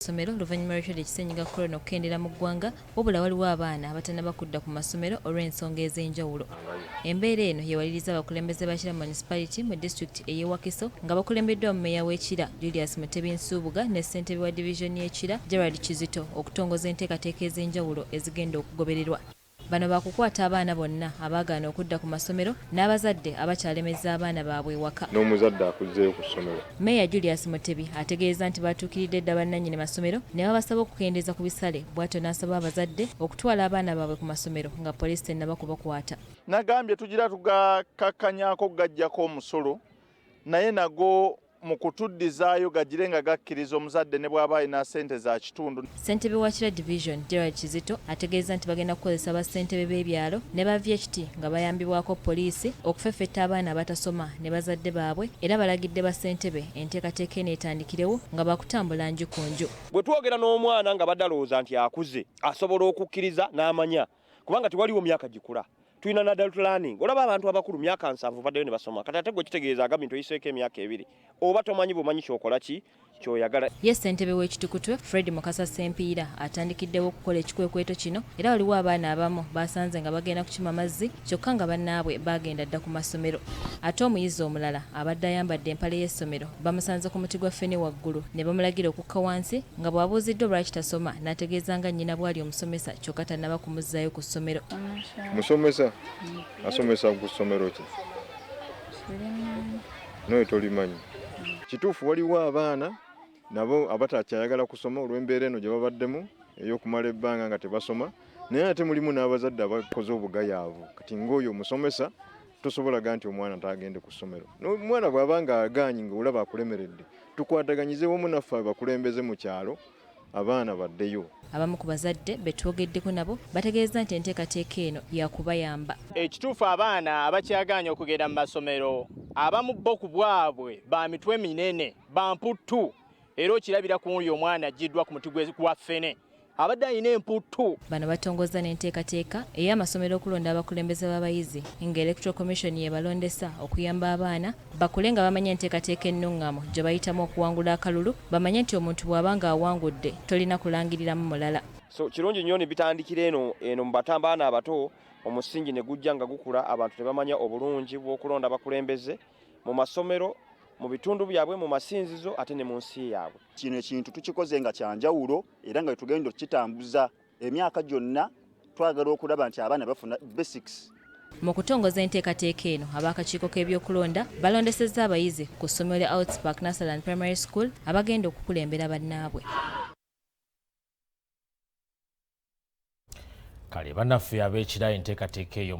Somero luvannyuma lw'ekirwadde ekisenyiga corona okukendera mu ggwanga wabula waliwo abaana abatannaba kudda ku masomero olw'ensonga ez'enjawulo. Embeera eno yeewaliriza abakulembeze ba Kira Municipality mu disitulikiti ey'e Wakiso nga bakulembeddwa mu Mmeeya w'Ekira Julius Mutebi Nsubuga ne ssentebe wa divizoni y'Ekira Gerald Kizito okutongoza enteekateeka ez'enjawulo ezigenda okugobererwa. Bano bakukwata abaana bonna abaagaana okudda ku masomero n'abazadde abakyalemeza abaana baabwe ewaka. N'omuzadde akuzzeeyo ku ssomero. Mmeeya Julius Mutebi ategeeza nti batuukiridde dda bannannyini masomero ne babasaba okukendeeza ku bisale bw'atyo n'asaba abazadde okutwala abaana baabwe ku masomero nga poliisi tennaba kubakwata. Nagambye tugira tugakakkanyaako gajjako omusolo naye nago mu kutuddizaayo gagire nga gakkiriza omuzadde ne bw'aba alina ssente za kitundu. Ssentebe wa Kira Division Gerald Kizito ategeeza nti bagenda kukozesa bassentebe b'ebyalo ne ba VHT nga bayambibwako poliisi okufeffetta abaana abatasoma ne bazadde baabwe era balagidde bassentebe enteekateeka eno etandikirewo nga bakutambula nju ku nju. Bwe twogera n'omwana nga badde alowooza nti akuze asobola okukkiriza n'amanya kubanga tewaliwo myaka gikula. Tulina na adult learning. Olaba abantu abakulu myaka 7 baddeyo ne basoma. Kati ate gwe kitegeeza agambye nti oyiseeko emyaka 2. Oba tomanyi bumanyi kyokola ki kyoyagala. Ye ssentebe w'ekitukutwe Fred Mukasa Sempiira atandikiddewo okukola ekikwekweto kino era waliwo abaana abamu basanze nga bagenda kukima mazzi kyokka nga bannaabwe bagenda dda ku masomero. Ate omuyizi omulala abadde ayambadde empale y'essomero bamusanze ku muti gwa ffene waggulu ne bamulagira okukka wansi nga bw'abuuziddwa lwaki tasoma n'ategeeza nga nnyina bw'ali omusomesa kyokka tannaba kumuzzaayo ku ssomero. Musomesa asomesa ku ssomero ki? Noye tolimanyi. Kituufu waliwo abaana nabo abatakyayagala kusoma olw'embeera eno gye babaddemu ey'okumala ebbanga nga tebasoma naye ate mulimu n'abazadde abakoze obugayaavu kati ng'oyo omusomesa tosobolaga nti omwana taagende ku ssomero. Omwana bw'aba nga agaanyi ng'olaba akulemeredde tukwataganyize wamu naffe abakulembeze mu kyalo abaana baddeyo. Abamu ku bazadde be twogeddeko nabo bategeeza nti enteekateeka eno yakubayamba. Ekituufu abaana abakyagaanya okugenda mu masomero abamu bo ku bwabwe ba mitwe minene bamputtu era okirabira ku oyo omwana ajjiddwa ku muti gwa ffene abadde alina emputtu. Bano batongoza n'enteekateeka ey'amasomero okulonda abakulembeze b'abayizi nga Electoral Commission yebalondesa okuyamba abaana bakule nga bamanya enteekateeka ennungamu gye bayitamu okuwangula akalulu bamanye nti omuntu bw'aba nga awangudde tolina kulangiriramu mulala. So kirungi nnyo ne bitandikira eno mu batambaana abato omusingi ne gujja nga gukula abantu tebamanya obulungi bw'okulonda abakulembeze mu masomero mu bitundu byabwe mu masinzizo ate ne mu nsi yaabwe. Kino ekintu tukikoze nga kyanjawulo era nga tugenda okukitambuza emyaka gyonna twagala okulaba nti abaana bafuna basics. Mu kutongoza enteekateeka eno ab'akakiiko k'ebyokulonda balondesezza abayizi ku ssomero lya Outspark Nursery and Primary School abagenda okukulembera bannaabwe. Kale bannaffe ab'Ekira enteekateeka eyo